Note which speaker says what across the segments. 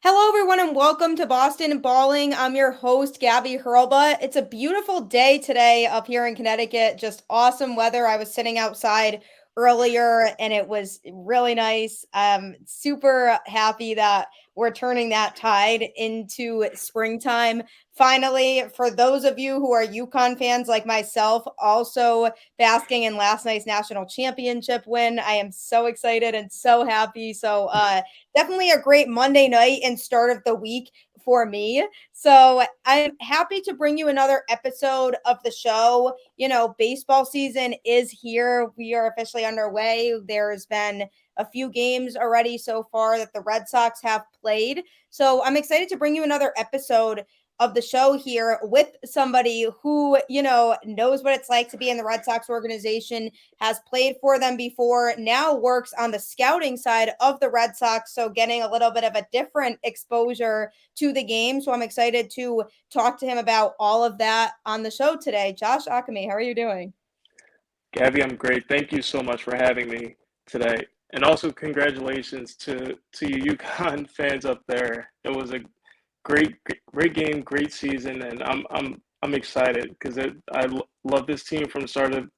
Speaker 1: Hello, everyone, and welcome to Boston Balling. I'm your host, Gabby Hurlbut. It's a beautiful day today up here in Connecticut. Just awesome weather. I was sitting outside earlier and it was really nice. Super happy that we're turning that tide into springtime. Finally, for those of you who are UConn fans like myself, also basking in last night's national championship win. I am so excited and so happy. Definitely a great Monday night and start of the week for me. So I'm happy to bring you another episode of the show. Baseball season is here. We are officially underway. There's been a few games already so far that the Red Sox have played. So I'm excited to bring you another episode of the show here with somebody who, knows what it's like to be in the Red Sox organization, has played for them before, now works on the scouting side of the Red Sox. So getting a little bit of a different exposure to the game. So I'm excited to talk to him about all of that on the show today. Josh Ockimey, how are you doing?
Speaker 2: Gabby, I'm great. Thank you so much for having me today. And also congratulations to you UConn fans up there. It was a great game, great season, and I'm excited because love this team from the start of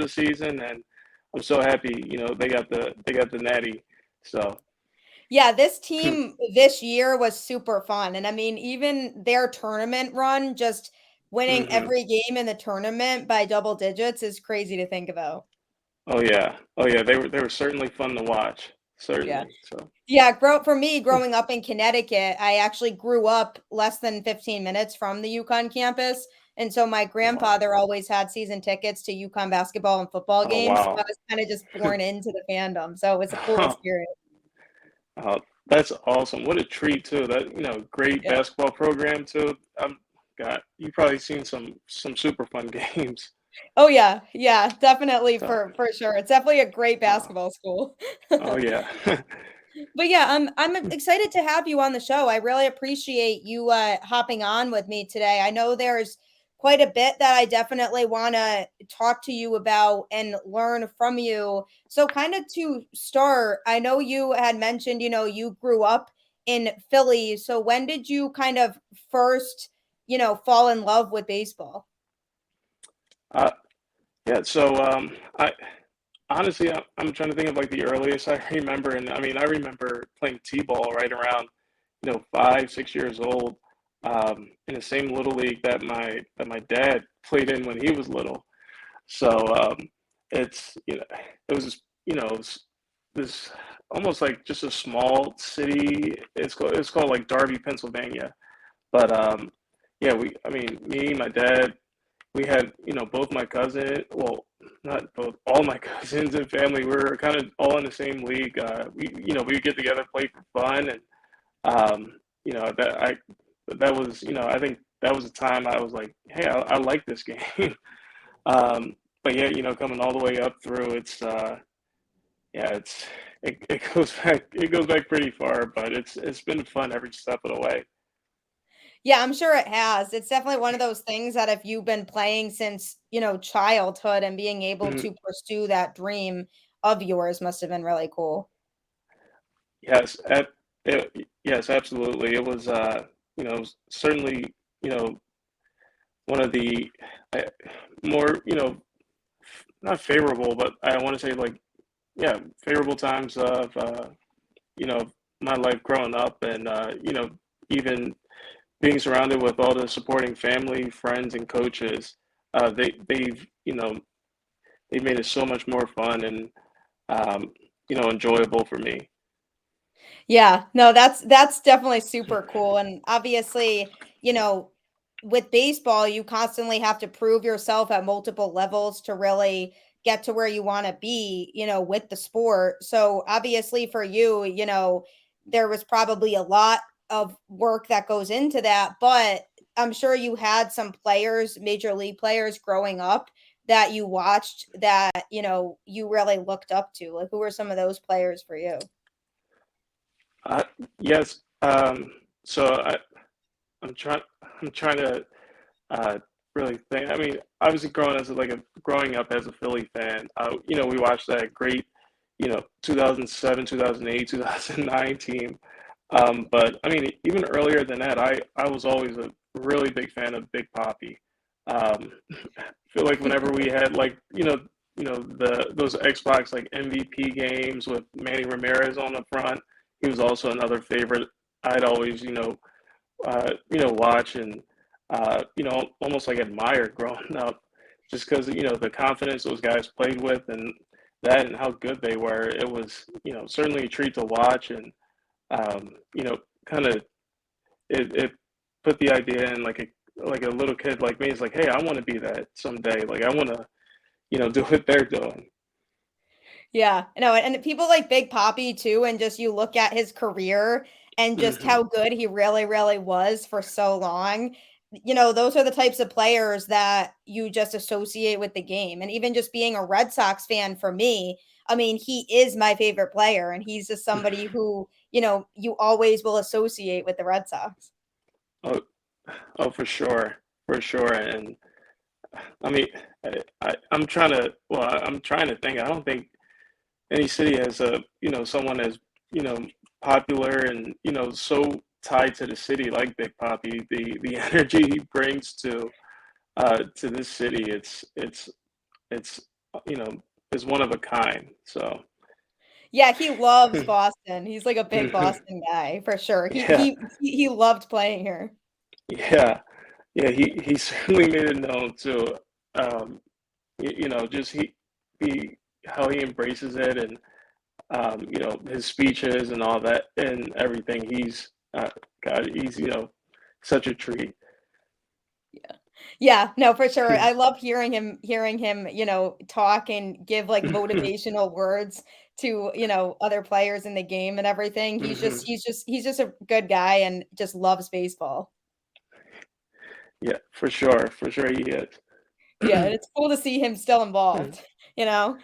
Speaker 2: the season, and I'm so happy. They got the natty. So
Speaker 1: Yeah, this team this year was super fun. And I mean, even their tournament run, just winning
Speaker 2: hmm
Speaker 1: every game in the tournament by double digits is crazy to think about.
Speaker 2: oh yeah, they were certainly fun to watch.
Speaker 1: Yeah.
Speaker 2: Certainly. So
Speaker 1: Yeah, for me, growing up in Connecticut, I actually grew up less than 15 minutes from the UConn campus. And so my
Speaker 2: wow.
Speaker 1: grandfather always had season tickets to UConn basketball and football
Speaker 2: Oh
Speaker 1: games. So I
Speaker 2: wow.
Speaker 1: was kind of just born into the fandom. So it was a cool experience.
Speaker 2: Oh, that's awesome. What a treat too. That, great
Speaker 1: Yeah.
Speaker 2: basketball program too. God, you've probably seen some super fun games.
Speaker 1: Oh yeah. Yeah, definitely
Speaker 2: So,
Speaker 1: for sure. It's definitely a great
Speaker 2: uh,
Speaker 1: basketball school.
Speaker 2: oh yeah.
Speaker 1: But yeah, I'm excited to have you on the show. I really appreciate you hopping on with me today. I know there's quite a bit that I definitely want to talk to you about and learn from you. So kind of to start, I know you had mentioned, you grew up in Philly. So when did you kind of first, fall in love with baseball?
Speaker 2: Uh, yeah. So I honestly I'm trying to think of like the earliest I remember, and I mean I remember playing t-ball right around 5 6 years old, in the same little league that my dad played in when he was little. So it's it was just, this almost like just a small city. It's called like Darby, Pennsylvania. But yeah, I mean, me, my dad, we had both my cousin, well, not both, all my cousins and family. We were kind of all in the same league. We would get together, play for fun, and that was I think that was the time I was like, hey, I like this game. But yeah, coming all the way up through, yeah, it goes back pretty far, but it's been fun every step of the way.
Speaker 1: Yeah, I'm sure it has. It's definitely one of those things that if you've been playing since, childhood and being able
Speaker 2: Mhm.
Speaker 1: to pursue that dream of yours must have been really cool.
Speaker 2: Yes, yes, absolutely. It was certainly you know one of the uh, more not favorable, but I want to say like yeah, favorable times of you know my life growing up, and even being surrounded with all the supporting family, friends, and coaches. They've made it so much more fun and enjoyable for me.
Speaker 1: Yeah, no, that's definitely super cool. And obviously, you know, with baseball, you constantly have to prove yourself at multiple levels to really get to where you want to be, with the sport. So obviously for you, there was probably a lot of work that goes into that, but I'm sure you had some players, major league players growing up that you watched that, you really looked up to. Like who were some of those players for you?
Speaker 2: Uh, yes. So I'm trying. I'm trying to really think. I mean, obviously, growing up as a Philly fan, we watched that great, 2007, 2008, 2009 team. But I mean, even earlier than that, I was always a really big fan of Big Poppy. I feel like whenever we had like the those Xbox like MVP games with Manny Ramirez on the front, he was also another favorite. I'd always watch and almost like admire growing up, just because the confidence those guys played with and that and how good they were. It was certainly a treat to watch and um, you know, kind of it put the idea in like a little kid like me. It's like, hey, I want to be that someday. Like I want to, do what they're doing.
Speaker 1: Yeah, no, and people like Big Poppy too, and just you look at his career and just
Speaker 2: Hmm.
Speaker 1: how good he really, really was for so long. Those are the types of players that you just associate with the game. And even just being a Red Sox fan for me, I mean, he is my favorite player, and he's just somebody who, you always will associate with the Red Sox.
Speaker 2: Oh, oh, for sure. And I mean, I'm trying to. Well, I'm trying to think. I don't think any city has a someone as you know popular and so tied to the city like Big Poppy. The energy he brings to this city, it's you know is one of a kind. So
Speaker 1: Yeah, he loves Boston. He's like a big Boston guy for sure. He
Speaker 2: yeah,
Speaker 1: he he loved playing here.
Speaker 2: yeah, yeah. He certainly made it known too. Um, just he how he embraces it and his speeches and all that and everything. God, he's such a treat.
Speaker 1: Yeah, no, for sure. I love hearing him, talk and give like motivational words to, other players in the game and everything. He's just
Speaker 2: Hmm.
Speaker 1: he's just he's just a good guy and just loves baseball.
Speaker 2: Yeah, for sure he
Speaker 1: Yeah,
Speaker 2: is.
Speaker 1: and it's cool to see him still involved, you know?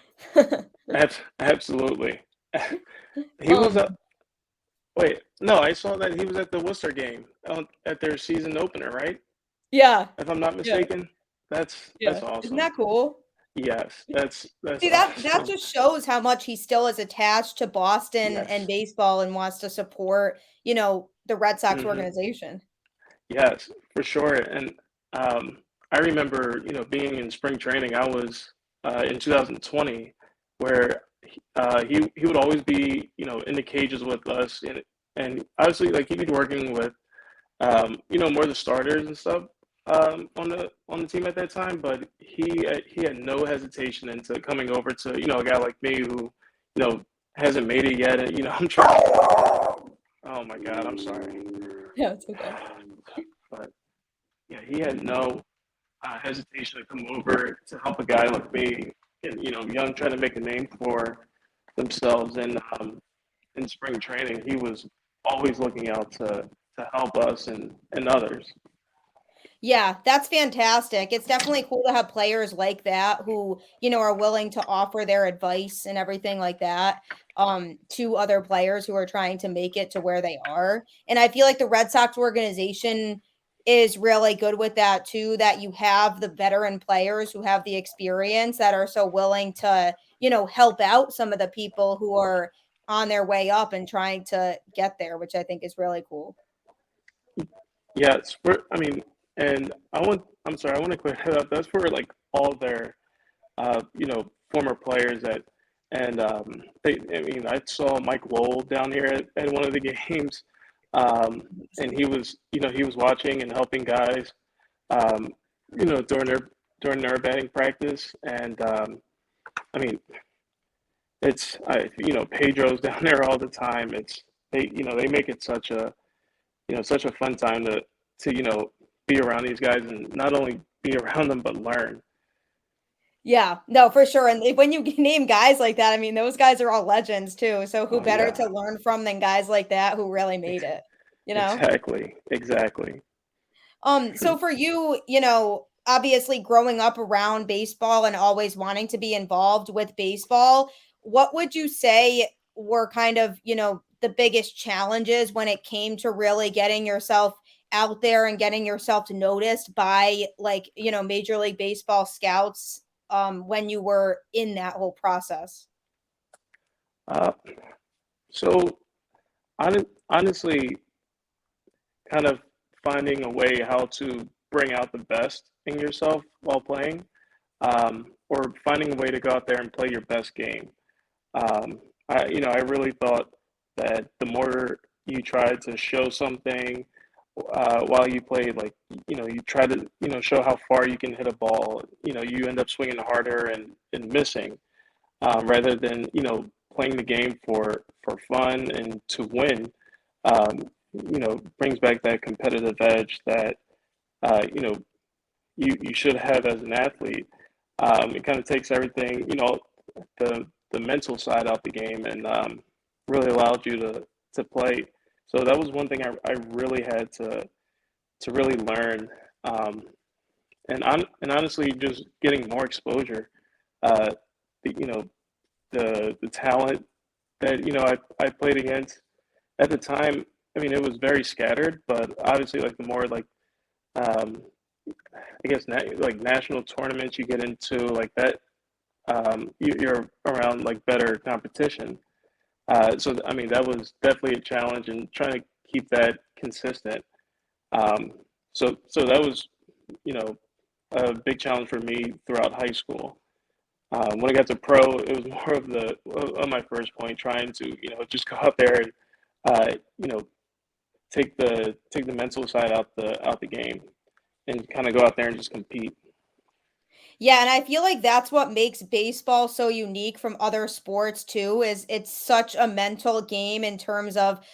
Speaker 2: Absolutely. He was
Speaker 1: Um,
Speaker 2: a wait. No, I saw that he was at the Worcester game at their season opener, right?
Speaker 1: yeah,
Speaker 2: If I'm not
Speaker 1: yeah,
Speaker 2: mistaken. That's
Speaker 1: yeah. Isn't
Speaker 2: awesome.
Speaker 1: that cool?
Speaker 2: Yes, that's
Speaker 1: See, that
Speaker 2: awesome.
Speaker 1: just shows how much he still is attached to Boston and
Speaker 2: Yes.
Speaker 1: baseball and wants to support, the Red Sox
Speaker 2: Hmm.
Speaker 1: organization.
Speaker 2: Yes, for sure. And I remember, being in spring training. I was in 2020, where he would always be, in the cages with us, and obviously, like he'd be working with, more of the starters and stuff on the team at that time. But he had no hesitation into coming over to, a guy like me who, you know, hasn't made it yet, and I'm trying. Oh my God, I'm sorry.
Speaker 1: Yeah, it's okay.
Speaker 2: But yeah, he had no hesitation to come over to help a guy like me, and young, trying to make a name for themselves. And in spring training, he was always looking out to help us and others.
Speaker 1: Yeah, that's fantastic. It's definitely cool to have players like that who, are willing to offer their advice and everything like that to other players who are trying to make it to where they are. And I feel like the Red Sox organization is really good with that too, that you have the veteran players who have the experience that are so willing to, help out some of the people who are on their way up and trying to get there, which I think is really cool.
Speaker 2: Yeah, I mean, and I'm sorry, I want to clear that up. That's for like all their former players and I mean, I saw Mike Lowell down here at one of the games, and he was watching and helping guys, um, during their batting practice, and I mean, Pedro's down there all the time. They make it such a fun time to be around these guys and not only be around them but learn.
Speaker 1: Yeah, no, for sure, and when you name guys like that, I mean, those guys are all legends too, so who
Speaker 2: Oh
Speaker 1: better
Speaker 2: yeah,
Speaker 1: to learn from than guys like that who really made
Speaker 2: Ex-
Speaker 1: it, you know?
Speaker 2: exactly.
Speaker 1: So for you, obviously growing up around baseball and always wanting to be involved with baseball, what would you say were kind of, the biggest challenges when it came to really getting yourself out there and getting yourself noticed by like, Major League Baseball scouts when you were in that whole process?
Speaker 2: Uh, so honestly, kind of finding a way how to bring out the best in yourself while playing, or finding a way to go out there and play your best game. I really thought that the more you tried to show something while you played, like, you try to, show how far you can hit a ball, you end up swinging harder and missing, rather than, playing the game for fun and to win, brings back that competitive edge that, you know, you should have as an athlete. It kind of takes everything, the mental side out the game, and really allowed you to play. So that was one thing I really had to really learn, and honestly, just getting more exposure. Uh, the, you know, the talent that I played against at the time. I mean, it was very scattered, but obviously, like the more like um, I guess like national tournaments you get into like that, you're around like better competition. So I mean, that was definitely a challenge, and trying to keep that consistent. Um, so that was, you know, a big challenge for me throughout high school. When I got to pro, it was more of the of my first point, trying to, just go out there and uh, you know take the mental side out the game, and kind of go out there and just compete.
Speaker 1: Yeah, and I feel like that's what makes baseball so unique from other sports too, is it's such a mental game in terms of,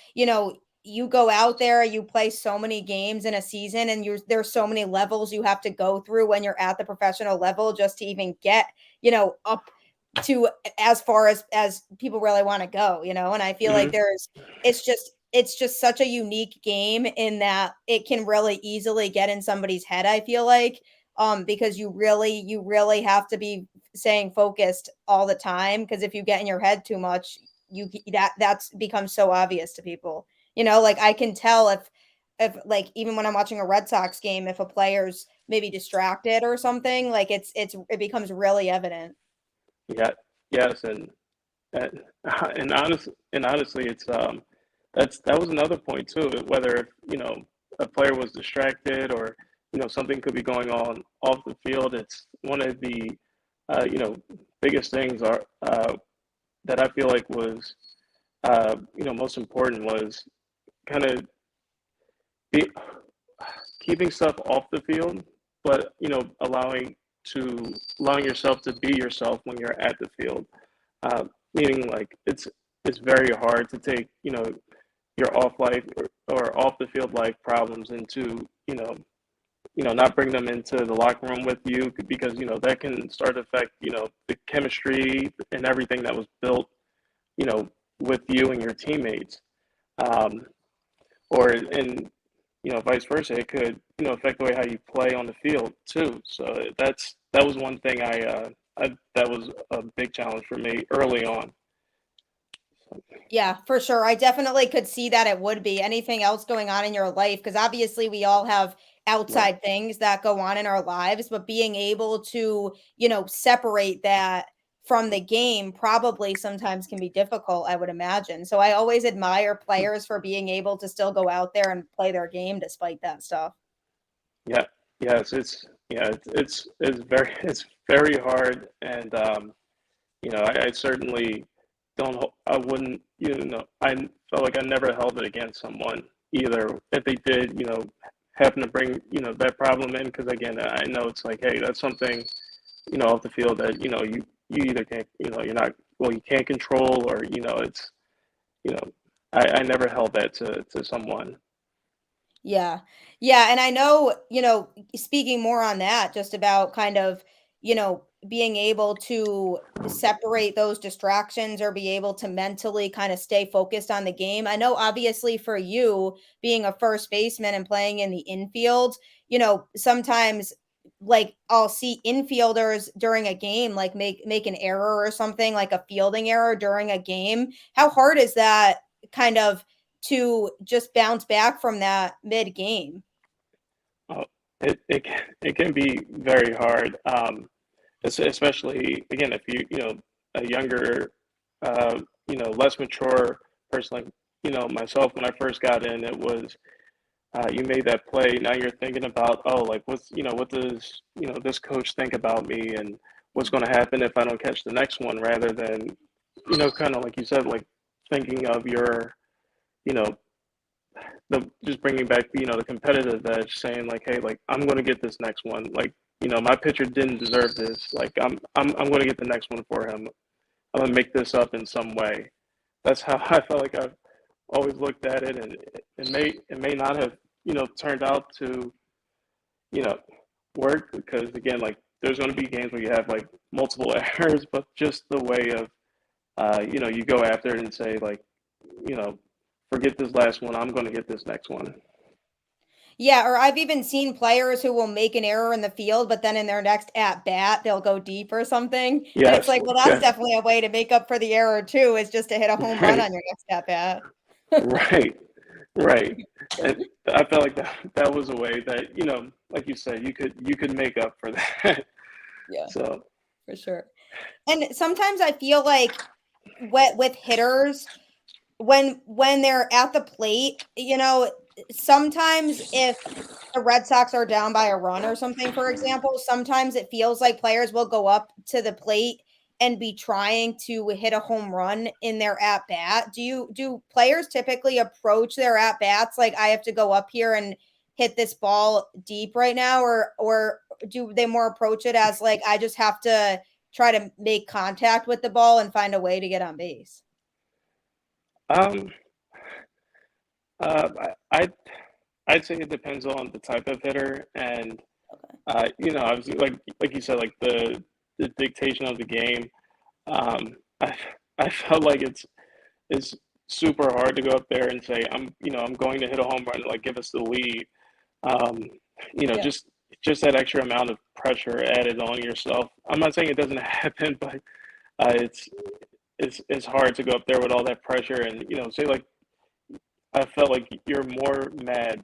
Speaker 1: you go out there, you play so many games in a season, and there's so many levels you have to go through when you're at the professional level just to even get, up to as far as people really want to go, and I feel like
Speaker 2: Hmm.
Speaker 1: it's just such a unique game in that it can really easily get in somebody's head, I feel like, because you really have to be staying focused all the time, because if you get in your head too much, that's becomes so obvious to people. Like, I can tell if like, even when I'm watching a Red Sox game, if a player's maybe distracted or something, like, it becomes really evident.
Speaker 2: Yeah, yes, and and honestly, it's that was another point too. Whether if, a player was distracted, or something could be going on off the field, it's one of the uh, you know biggest things are that I feel like was most important was kind of be keeping stuff off the field, but allowing yourself to be yourself when you're at the field. Meaning, like, it's very hard to take your off life, or off the field life problems into not bring them into the locker room with you, because that can start to affect the chemistry and everything that was built you know with you and your teammates. Um, or and vice versa, it could affect the way how you play on the field too. So that was one thing that was a big challenge for me early on. So,
Speaker 1: Yeah, for sure. I definitely could see that it would be. Anything else going on in your life? Because obviously we all have
Speaker 2: yeah,
Speaker 1: outside things that go on in our lives, but being able to, separate that from the game probably sometimes can be difficult, I would imagine. So I always admire players for being able to still go out there and play their game despite that stuff.
Speaker 2: yeah, yes, it's very it's very hard, and I certainly I wouldn't, I felt like I never held it against someone either if they did, happen to bring, that problem in, because again, I know it's like, hey, that's something, off the field that, you either can't, you're not, well, you can't control, or, it's, you know, I never held that to someone.
Speaker 1: Yeah. Yeah, and I know, speaking more on that, just about kind of, being able to separate those distractions or be able to mentally kind of stay focused on the game. I know obviously for you being a first baseman and playing in the infield, sometimes like I'll see infielders during a game like make an error or something, like a fielding error during a game. How hard is that kind of to just bounce back from that mid-game?
Speaker 2: Uh, it can be very hard, especially again if a younger, less mature person, like myself when I first got in, it was you made that play. Now you're thinking about, oh, like what does this coach think about me, and what's going to happen if I don't catch the next one, rather than kind of like you said, like thinking of your you know the just bringing back the competitive edge, saying like, hey, like I'm going to get this next one. Like my pitcher didn't deserve this. Like I'm going to get the next one for him. I'm going to make this up in some way. That's how I felt like I've always looked at it, and it may not have turned out to you know work, because again, like there's going to be games where you have like multiple errors, but just the way of you go after it and say like you know forget this last one, I'm going to get this next one.
Speaker 1: Yeah, or I've even seen players who will make an error in the field, but then in their next at bat, they'll go deep or something. And it's
Speaker 2: Yes,
Speaker 1: like, well, that's
Speaker 2: yes,
Speaker 1: definitely a way to make up for the error too, is just to hit a home run
Speaker 2: right,
Speaker 1: on your next at bat.
Speaker 2: right, right. And I felt like that was a way that like you said, you could make up for that.
Speaker 1: Yeah,
Speaker 2: So
Speaker 1: for sure. And sometimes I feel like with hitters, when they're at the plate, sometimes if the Red Sox are down by a run or something, for example, sometimes it feels like players will go up to the plate and be trying to hit a home run in their at bat. Do players typically approach their at bats like I have to go up here and hit this ball deep right now, or do they more approach it as like I just have to try to make contact with the ball and find a way to get on base?
Speaker 2: um, I'd say it depends on the type of hitter, and
Speaker 1: Okay.
Speaker 2: obviously, like you said, like the dictation of the game. I I felt like it's super hard to go up there and say I'm going to hit a home run, like give us the lead. Um,
Speaker 1: Yeah.
Speaker 2: just that extra amount of pressure added on yourself. I'm not saying it doesn't happen, but it's it's hard to go up there with all that pressure, and say like I felt like you're more mad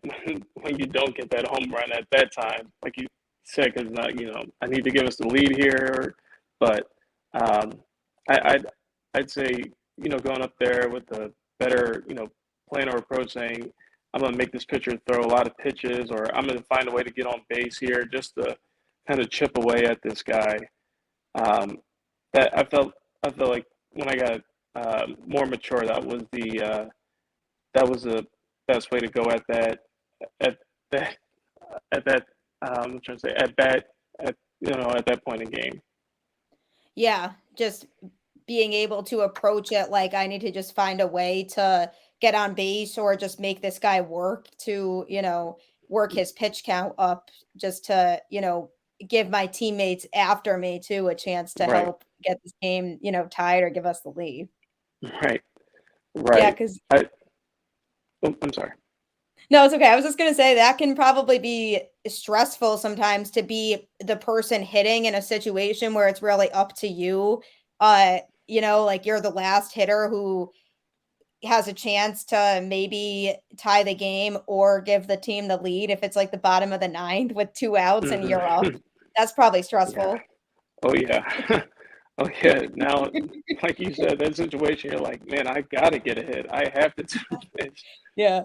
Speaker 2: when you don't get that home run at that time, like you said, because not I need to give us the lead here, but um, I'd say going up there with a better plan or approach, saying I'm gonna make this pitcher throw a lot of pitches, or I'm gonna find a way to get on base here just to kind of chip away at this guy. Um, that I felt like when I got more mature, that was the best way to go at that at that I'm trying to say at bat at that point in game.
Speaker 1: Yeah, just being able to approach it like I need to just find a way to get on base or just make this guy work to, work his pitch count up just to, give my teammates after me too a chance to
Speaker 2: Right,
Speaker 1: help get this game, tied or give us the lead.
Speaker 2: right,
Speaker 1: Yeah,
Speaker 2: right.
Speaker 1: because
Speaker 2: I I'm sorry.
Speaker 1: no, it's okay. I was just gonna say that can probably be stressful sometimes to be the person hitting in a situation where it's really up to you. Like you're the last hitter who has a chance to maybe tie the game or give the team the lead if it's like the bottom of the ninth with two outs and you're up.
Speaker 2: Hmm.
Speaker 1: That's probably
Speaker 2: Yeah.
Speaker 1: stressful.
Speaker 2: Oh yeah. Oh yeah. Now, like you said, that situation, you're like, man, I gotta get a hit. I have to do this.
Speaker 1: Yeah.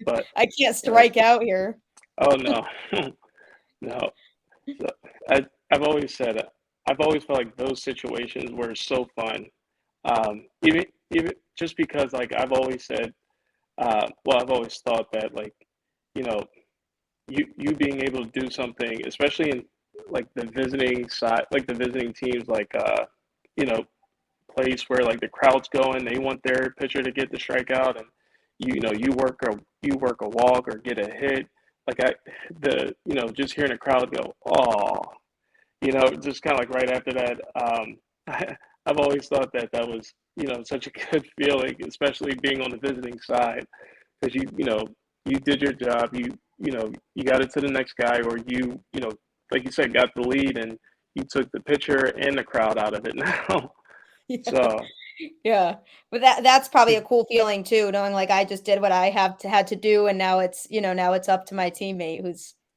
Speaker 2: But
Speaker 1: I can't
Speaker 2: yeah.
Speaker 1: strike out here.
Speaker 2: Oh no, no. So I've always said it. I've always felt like those situations were so fun. Even just because like I've always said, well, I've always thought that like, you know, you being able to do something, especially in like the visiting side, like the visiting teams, like you know, place where like the crowd's going, they want their pitcher to get the strikeout, and you work a walk or get a hit. Like just hearing a crowd go, oh, just kind of like right after that. I've always thought that was such a good feeling, especially being on the visiting side, because you did your job, you got it to the next guy, or like you said, got the lead, and you took the pitcher and the crowd out of it now.
Speaker 1: Yeah.
Speaker 2: So
Speaker 1: Yeah. But that's probably a cool feeling too, knowing like I just did what I had to do and now it's up to my teammate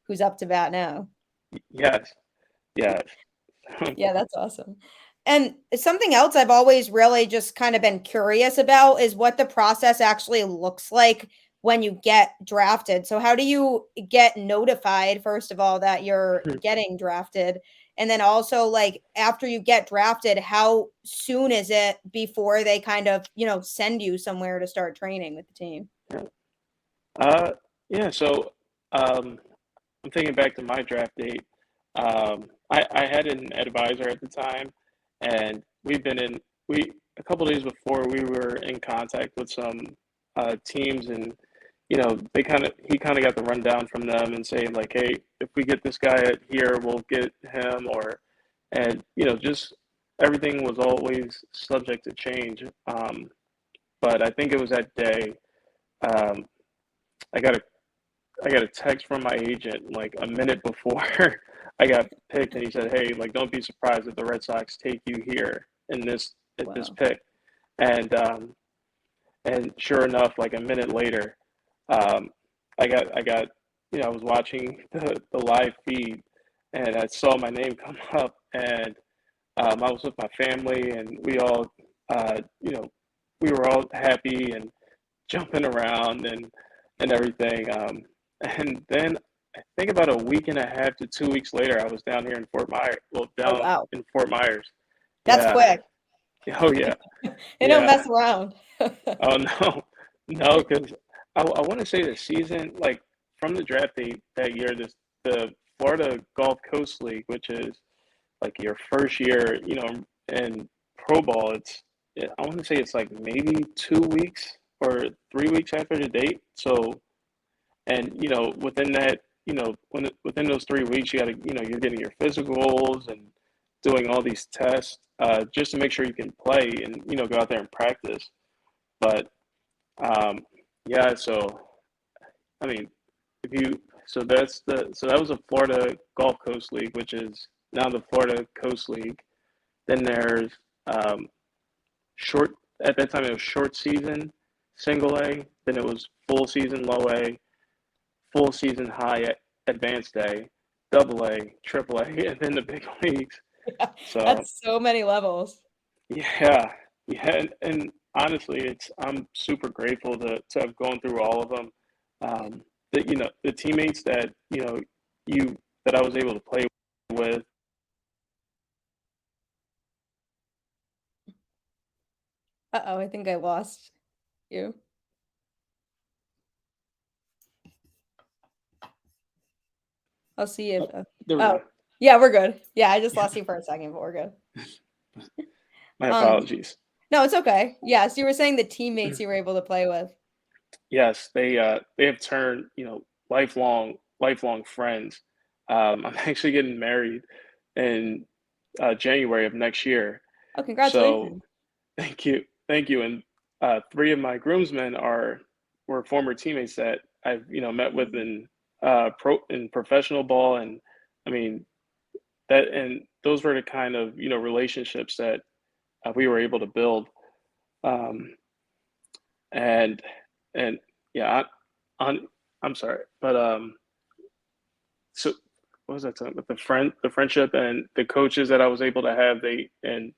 Speaker 1: who's up to bat now.
Speaker 2: yes, yes.
Speaker 1: Yeah, that's awesome. And something else I've always really just kind of been curious about is what the process actually looks like when you get drafted. So how do you get notified, first of all, that you're getting drafted? And then also, like, after you get drafted, how soon is it before they kind of, send you somewhere to start training with the team?
Speaker 2: Yeah. Uh, yeah. So um, I'm thinking back to my draft date. I had an advisor at the time, and we've been in we a couple days before we were in contact with some teams, and they he kind of got the rundown from them and saying like, hey, if we get this guy at here, we'll get him, or and just everything was always subject to change. But I think it was that day. Um, I got a I got a text from my agent like a minute before I got picked, and he said, "Hey, like, don't be surprised if the Red Sox take you here in this
Speaker 1: Wow.
Speaker 2: pick." And and sure enough, like a minute later, um, I got I was watching the live feed, and I saw my name come up, and I was with my family, and we all we were all happy and jumping around and everything. And then I think about a week and a half to 2 weeks later, I was down here in Fort Myers. Well,
Speaker 1: Oh,
Speaker 2: down
Speaker 1: wow.
Speaker 2: in Fort Myers.
Speaker 1: That's
Speaker 2: Yeah.
Speaker 1: quick.
Speaker 2: Oh yeah.
Speaker 1: They don't
Speaker 2: Yeah.
Speaker 1: mess around.
Speaker 2: Oh no, no, because I want to say the season like from the draft date that year, the Florida Gulf Coast League, which is like your first year, in pro ball. I want to say it's like maybe 2 weeks or 3 weeks after the date. So and within that within those 3 weeks you got to you're getting your physicals and doing all these tests just to make sure you can play and go out there and practice. But um, yeah, so I mean, if you so that was the Florida Gulf Coast League, which is now the Florida Coast League. Then there's um, short at that time it was short season single A, then it was full season low A, full season high advanced A, double A, triple A, and then the big leagues.
Speaker 1: Yeah,
Speaker 2: So
Speaker 1: that's so many levels.
Speaker 2: yeah, yeah, and honestly, I'm super grateful to have gone through all of them. That the teammates that you that I was able to play with.
Speaker 1: Uh-oh, I think I lost you. I'll see if
Speaker 2: Oh, there we
Speaker 1: oh,
Speaker 2: go.
Speaker 1: yeah, we're good. Yeah, I just lost you for a second, but we're good.
Speaker 2: My
Speaker 1: Um,
Speaker 2: apologies.
Speaker 1: no, it's okay. Yeah, so you were saying the teammates you were able to play with.
Speaker 2: Yes, they have turned lifelong friends. I'm actually getting married in January of next year.
Speaker 1: Oh,
Speaker 2: So
Speaker 1: congratulations.
Speaker 2: thank you. And three of my groomsmen were former teammates that I've met with in professional ball, and I mean and those were the kind of relationships that we were able to build. Um, and and yeah, on I'm sorry, but so what was I talking about? The friendship and the coaches that I was able to have, they and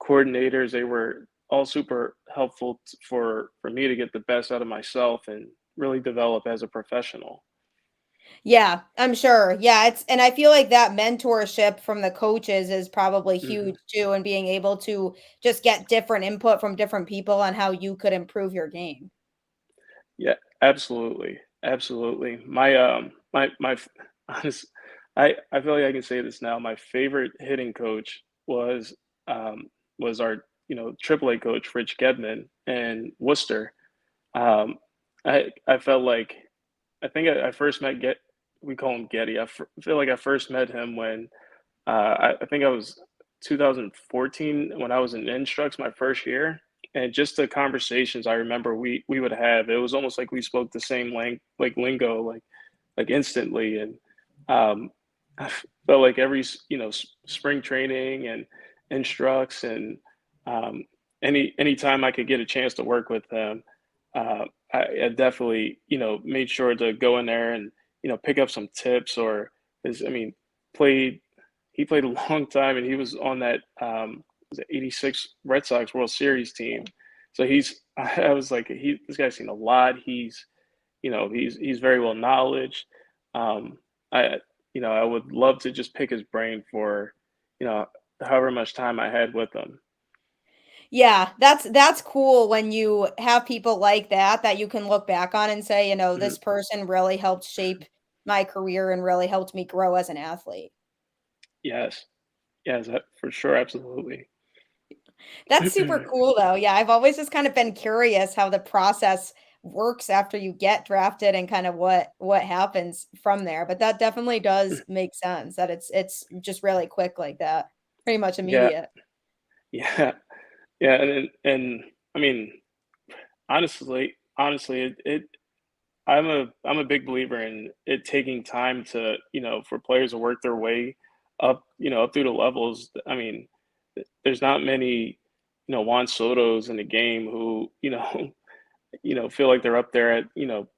Speaker 2: coordinators, they were all super helpful for me to get the best out of myself and really develop as a professional.
Speaker 1: Yeah, I'm sure. Yeah, it's and I feel like that mentorship from the coaches is probably
Speaker 2: Hmm.
Speaker 1: huge too, and being able to just get different input from different people on how you could improve your game.
Speaker 2: Yeah, absolutely, absolutely. Honest, I feel like I can say this now. My favorite hitting coach um, was our AAA coach Rich Gedman in Worcester. Um, I felt like I think I first met Get we call him Getty. Feel like I first met him when I think I was 2014 when I was in Instructs my first year, and just the conversations I remember we would have. It was almost like we spoke the same like lingo, like instantly, and I felt like every spring training and Instructs and um, any time I could get a chance to work with them, uh, I definitely made sure to go in there and pick up some tips or. I mean, played he played a long time, and he was on that was it 86 Red Sox World Series team. So I was like, this guy's seen a lot. He's very well knowledge. Um, I, I would love to just pick his brain for, you know, however much time I had with him.
Speaker 1: Yeah, that's cool when you have people like that that you can look back on and say,
Speaker 2: Mhm.
Speaker 1: this person really helped shape my career and really helped me grow as an athlete.
Speaker 2: Yes, yes, for sure, absolutely.
Speaker 1: That's super cool though. Yeah, I've always just kind of been curious how the process works after you get drafted and kind of what happens from there. But that definitely does make sense that it's just really quick like that. Pretty much
Speaker 2: Yeah,
Speaker 1: immediate.
Speaker 2: yeah, yeah, and I mean, honestly, I'm a big believer in it taking time to, for players to work their way up, up through the levels. I mean, there's not many, Juan Soto's in the game who, feel like they're up there at,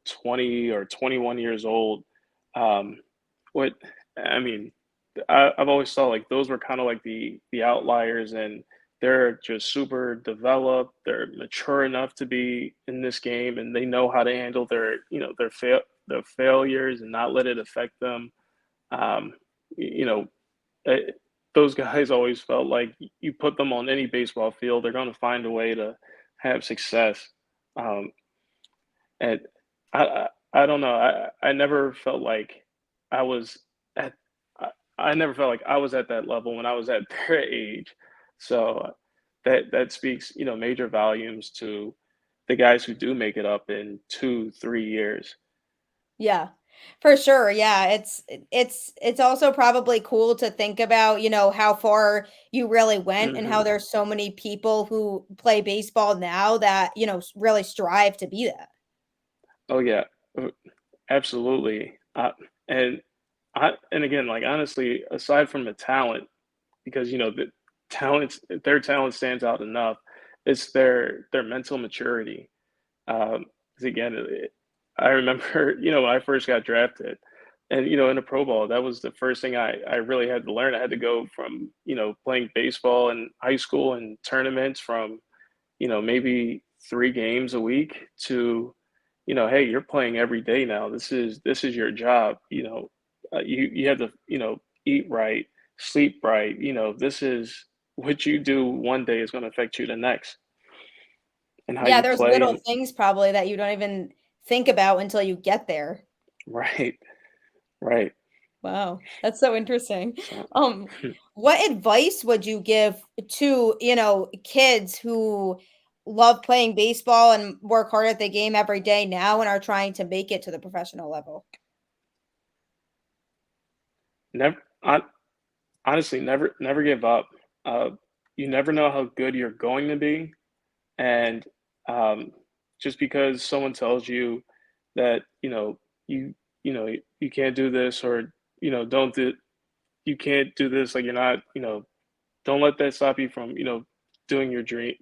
Speaker 2: 20 or 21 years old. Um, what I mean, I've always thought like those were kind of like the outliers, and they're just super developed. They're mature enough to be in this game, and they know how to handle their failures and not let it affect them. Um, you know, eh, those guys always felt like you put them on any baseball field, they're going to find a way to have success. Um, and I don't know. I never felt like I was at I never felt like I was at that level when I was at their age. So that speaks, major volumes to the guys who do make it up in 2, 3 years.
Speaker 1: Yeah, for sure. Yeah, it's also probably cool to think about, how far you really went and how
Speaker 2: Mhm.
Speaker 1: there's so many people who play baseball now that, really strive to be that.
Speaker 2: Oh yeah, uh, absolutely. And again, like honestly, aside from the talent, because their talent stands out enough. It's their mental maturity. 'Cause again, I remember, when I first got drafted, and in a pro ball, that was the first thing I really had to learn. I had to go from playing baseball in high school and tournaments from maybe 3 games a week to hey, you're playing every day now. This is your job. You have to eat right, sleep right. This is what you do one day is going to affect you the next, and how
Speaker 1: Yeah,
Speaker 2: you
Speaker 1: there's
Speaker 2: play
Speaker 1: little
Speaker 2: and
Speaker 1: things probably that you don't even think about until you get there.
Speaker 2: right, right.
Speaker 1: Wow, that's so interesting.
Speaker 2: So
Speaker 1: Um, what advice would you give to, kids who love playing baseball and work hard at the game every day now and are trying to make it to the professional level?
Speaker 2: never, honestly, never give up. Uh, you never know how good you're going to be, and um, just because someone tells you that you you can't do this, or don't do you can't do this, like you're not, don't let that stop you from doing your dream,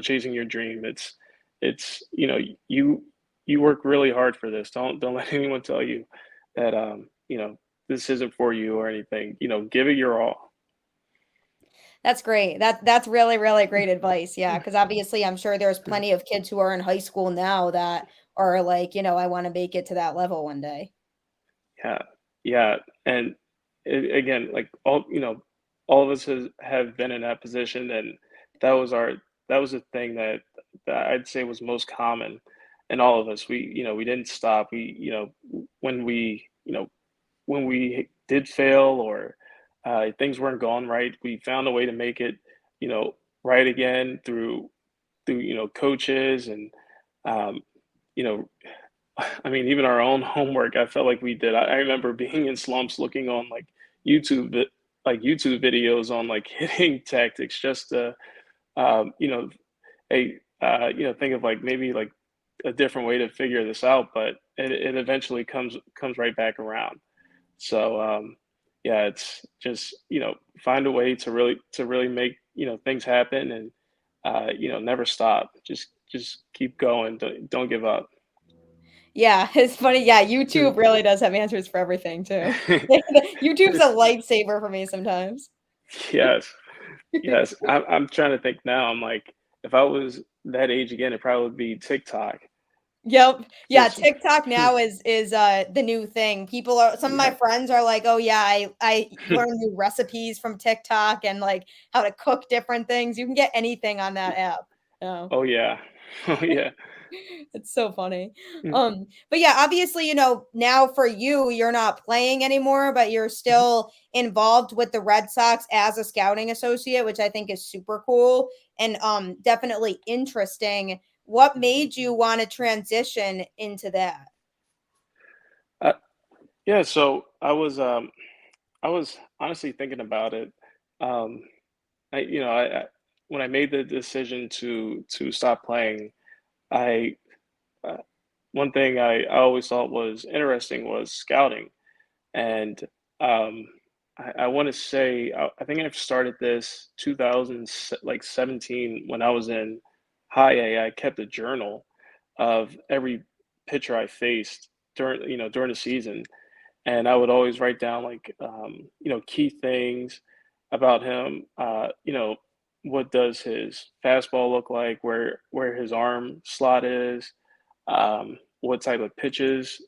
Speaker 2: chasing your dream. It's you you work really hard for this. Don't let anyone tell you that this isn't for you or anything. Give it your all.
Speaker 1: That's great. That's really, really great advice. Yeah, because obviously I'm sure there's plenty of kids who are in high school now that are like, I want to make it to that level one day.
Speaker 2: Yeah, yeah, and again, like all of us have been in that position, and that was our that was the thing that I'd say was most common in all of us. We didn't stop. When we did fail, or things weren't going right, we found a way to make it, you know, right again through coaches and um, you know I mean, even our own homework, I felt like we did. I remember being in slumps looking on like YouTube, YouTube videos on like hitting tactics just to, you know, think of like maybe like a different way to figure this out. But it eventually comes right back around. So yeah, it's just find a way to really make things happen, and never stop. Just keep going. Don't give up.
Speaker 1: Yeah, it's funny. Yeah, YouTube really does have answers for everything too. YouTube's a lifesaver for me sometimes.
Speaker 2: Yes. Yes, I'm trying to think now. I'm like, if I was that age again, it probably would be TikTok.
Speaker 1: Yep. Yeah,
Speaker 2: Just
Speaker 1: TikTok now is the new thing. People are some of my
Speaker 2: yeah.
Speaker 1: friends are like, "Oh yeah, I learned new recipes from TikTok and like how to cook different things." You can get anything on that app. Oh.
Speaker 2: Oh yeah. Oh yeah.
Speaker 1: It's so funny.
Speaker 2: Mm,
Speaker 1: But yeah, obviously, now for you, you're not playing anymore, but you're
Speaker 2: mhm.
Speaker 1: still involved with the Red Sox as a scouting associate, which I think is super cool and definitely interesting. What made you want to transition into that?
Speaker 2: Uh, yeah, so I was honestly thinking about it. Um, I when I made the decision to stop playing, I uh, one thing I always thought was interesting was scouting, and I want to say I think I've started this 2000 like 17 when I was in high A. I kept a journal of every pitcher I faced during the season, and I would always write down like key things about him. What does his fastball look like? Where his arm slot is? What type of pitches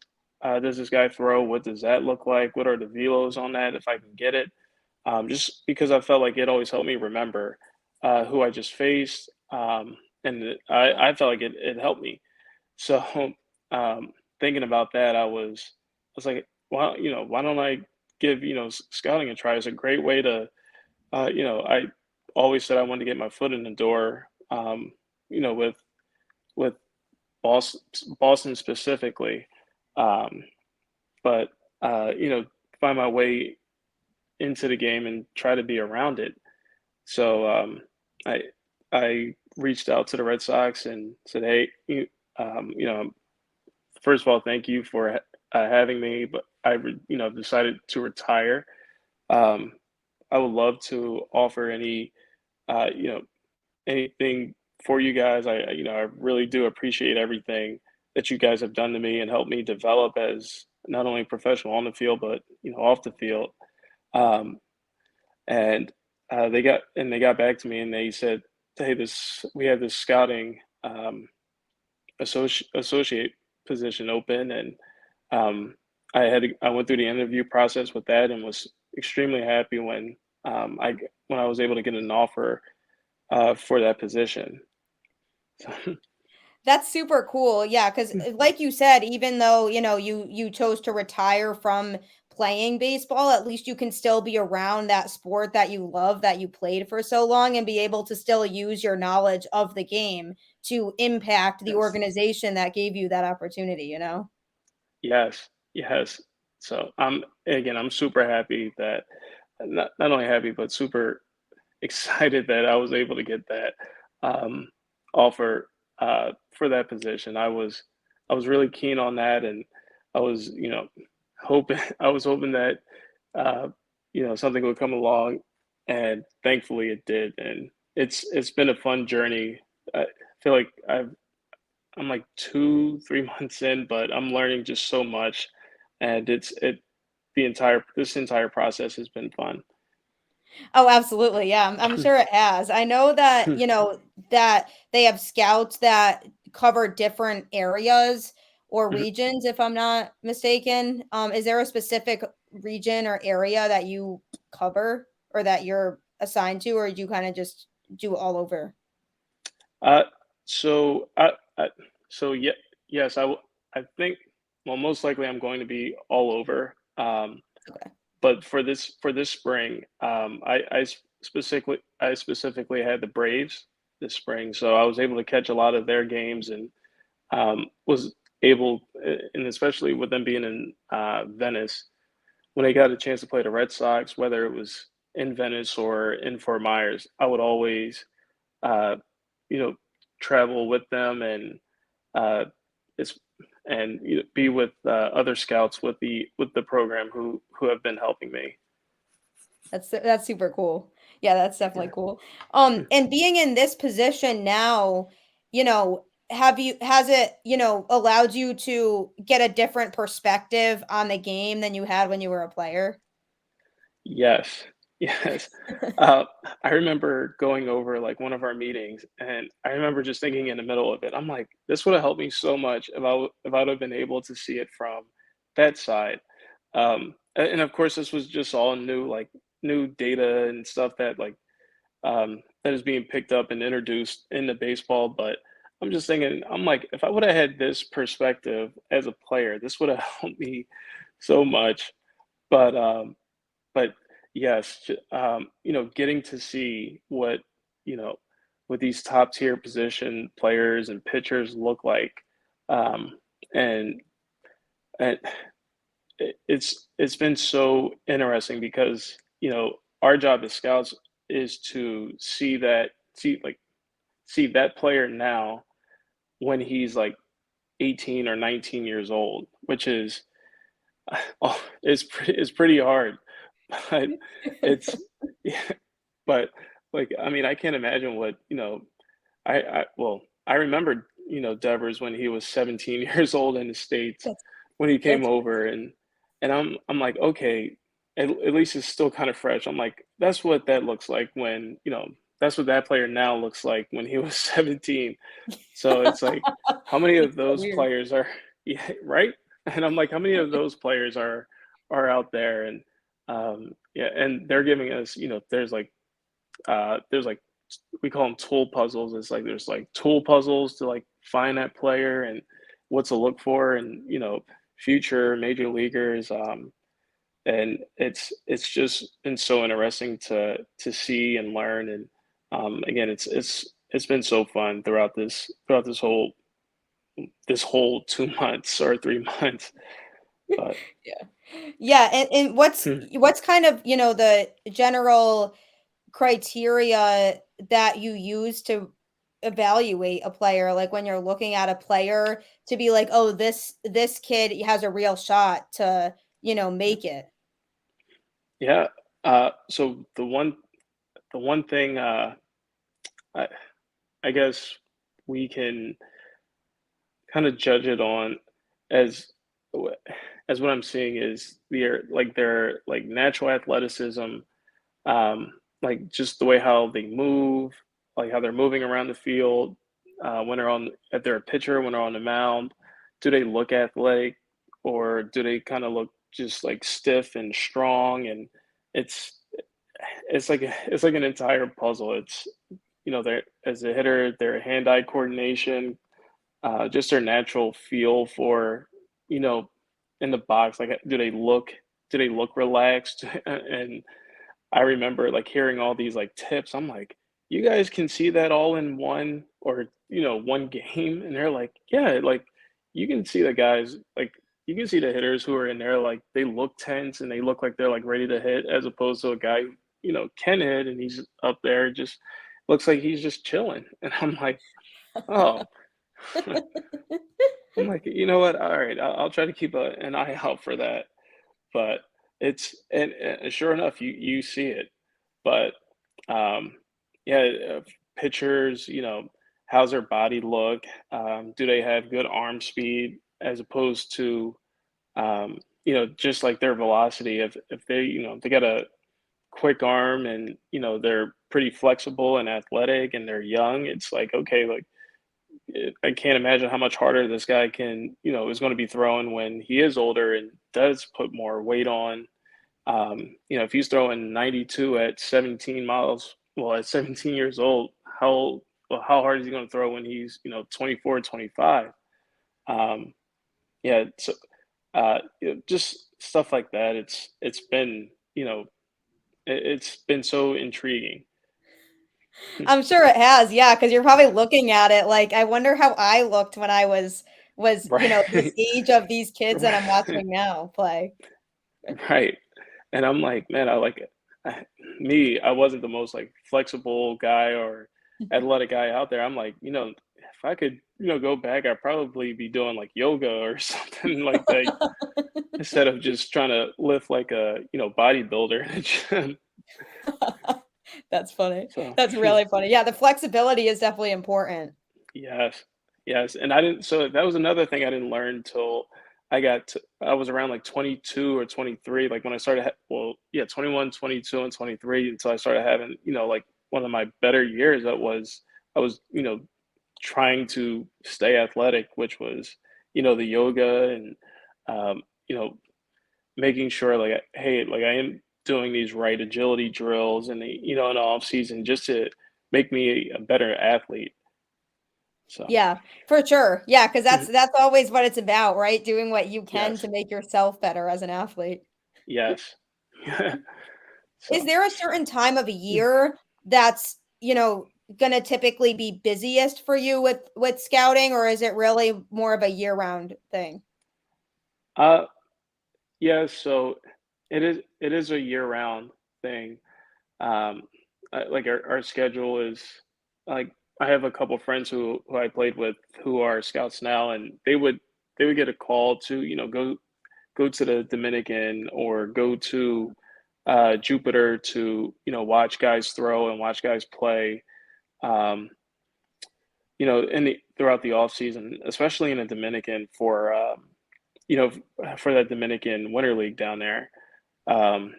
Speaker 2: does this guy throw? What does that look like? What are the velos on that if I can get it? Just because I felt like it always helped me remember who I just faced, and I felt like it helped me. So, thinking about that, I was like, well, why don't I give, scouting a try? It's a great way to, I always said I wanted to get my foot in the door, with with Boston, Boston specifically, um, but find my way into the game and try to be around it. So I I reached out to the Red Sox and said, hey, you know, first of all, thank you for having me, but decided to retire. Um, I would love to offer uh, you know, anything for you guys. I really do appreciate everything that you guys have done to me and helped me develop as not only professional on the field, but off the field. Um, and they got back to me and they said, "Hey, this we have this scouting associate position open," and um, I went through the interview process with that and was extremely happy when I was able to get an offer for that position. So,
Speaker 1: That's super cool. Yeah, because like you said, even though, you chose to retire from playing baseball, at least you can still be around that sport that you love, that you played for so long, and be able to still use your knowledge of the game to impact the
Speaker 2: yes,
Speaker 1: organization that gave you that opportunity?
Speaker 2: yes, yes. So I'm super happy that not only happy but super excited that I was able to get that um, offer for that position. I was really keen on that, and I was hoping I was hoping that uh, something would come along, and thankfully it did. And it's been a fun journey. I feel like I'm like 2 3 months in, but I'm learning just so much, and the entire this entire process has been fun.
Speaker 1: Oh, absolutely. Yeah, I'm sure it has. I know that, that they have scouts that cover different areas or regions, if I'm not mistaken. Is there a specific region or area that you cover or that you're assigned to, or do you kind of just do all over?
Speaker 2: Uh, so I so yeah, yes, I think well, most likely I'm going to be all over.
Speaker 1: Okay.
Speaker 2: But for this spring, I specifically had the Braves this spring, so I was able to catch a lot of their games and was able, and especially with them being in Venice, when I got a chance to play the Red Sox, whether it was in Venice or in Fort Myers, I would always uh, you know, travel with them and uh, it's and be with other scouts with the program who have been helping me.
Speaker 1: That's super cool. Yeah, that's definitely
Speaker 2: Yeah.
Speaker 1: cool. And being in this position now, has it, allowed you to get a different perspective on the game than you had when you were a player?
Speaker 2: Yes. Yes. Uh, I remember going over like one of our meetings, and I remember just thinking in the middle of it, I'm like, this would have helped me so much if I would have been able to see it from that side. And of course, this was just all new, like new data and stuff that that is being picked up and introduced into baseball. But I'm just thinking, I'm like, if I would have had this perspective as a player, this would have helped me so much. But but yes, getting to see you know, what these top tier position players and pitchers look like, um, and and it's been so interesting because our job as scouts is to see that player now when he's like 18 or 19 years old, which is oh, it's pretty hard, but it's yeah, but like I mean I can't imagine what I remember Devers when he was 17 years old in the States
Speaker 1: That's
Speaker 2: when he came
Speaker 1: that's
Speaker 2: over and I'm like okay at least it's still kind of fresh. I'm like that's what that looks like when that's what that player now looks like when he was 17. So it's like, how many
Speaker 1: it's
Speaker 2: of
Speaker 1: so
Speaker 2: those
Speaker 1: weird.
Speaker 2: players are yeah, right? And I'm like, how many of those players are out there? And yeah, and they're giving us, there's like we call them tool puzzles. It's like there's like tool puzzles to like find that player and what to look for and future major leaguers. And it's just been so interesting to see and learn. And again, it's been so fun throughout this whole 2 months or 3 months. But
Speaker 1: Yeah. Yeah, and what's kind of, the general criteria that you use to evaluate a player, like when you're looking at a player to be like, "Oh, this kid has a real shot to, make it."
Speaker 2: yeah, so the one thing I, I guess we can kind of judge it on as as what I'm seeing is their like natural athleticism, like just the way how they move, like how they're moving around the field, when they're if they're a pitcher, when they're on the mound, do they look athletic or do they kind of look just like stiff and strong? And it's it's like an entire puzzle. It's they're as a hitter, their hand-eye coordination, just their natural feel for you know in the box. Like, do they look relaxed? And I remember like hearing all these like tips. I'm like, you guys can see that all in one game, and they're like, yeah, like you can see the guys like you can see the hitters who are in there like they look tense and they look like they're like ready to hit, as opposed to a guy who can hit and he's up there just looks like he's just chilling. And I'm like, oh, I'm like, you know what? All right, I'll try to keep an eye out for that. But and sure enough, you see it. But um, yeah, pitchers, how's their body look? Do they have good arm speed as opposed to just like their velocity? If they they got a quick arm and they're pretty flexible and athletic and they're young, it's like okay, like I can't imagine how much harder this guy is going to be throwing when he is older and does put more weight on. If he's throwing 92 at 17 miles, well, at 17 years old, how hard is he going to throw when he's 24, 25? Um, yeah, so just stuff like that. It's been it's been so intriguing.
Speaker 1: I'm sure it has, yeah, because 'cause you're probably looking at it like, "I wonder how I looked when I was, this
Speaker 2: Right.
Speaker 1: age of these kids that I'm
Speaker 2: Right.
Speaker 1: watching now play."
Speaker 2: Right. And I'm like, man, I wasn't the most like flexible guy or athletic guy out there. I'm like, if I could, go back, I'd probably be doing like yoga or something like that instead of just trying to lift like a, bodybuilder in a gym.
Speaker 1: That's funny.
Speaker 2: So
Speaker 1: That's really funny. Yeah, the flexibility is definitely important.
Speaker 2: yes, yes. And I didn't, so that was another thing I didn't learn till I was around like 22 or 23, like when I started, well, yeah, 21, 22, and 23 until I started having, like one of my better years. I was, trying to stay athletic, which was, the yoga and, um, you know, making sure like, hey, like I am doing these right agility drills and, in the off season just to make me a better athlete. So,
Speaker 1: Yeah, for sure. Yeah, because
Speaker 2: mhm,
Speaker 1: that's always what it's about, right? Doing what you can
Speaker 2: yes,
Speaker 1: to make yourself better as an athlete.
Speaker 2: yes.
Speaker 1: Is
Speaker 2: So.
Speaker 1: there a certain time of a year that's, gonna typically be busiest for you with scouting, or is it really more of a year-round thing?
Speaker 2: Uh, yeah, so it is a year-round thing. Um, like our schedule is like I have a couple friends who I played with who are scouts now, and they would get a call to go to the Dominican or go to Jupiter to watch guys throw and watch guys play. Um, throughout the off season, especially in the Dominican you know for that Dominican Winter League down there. Um,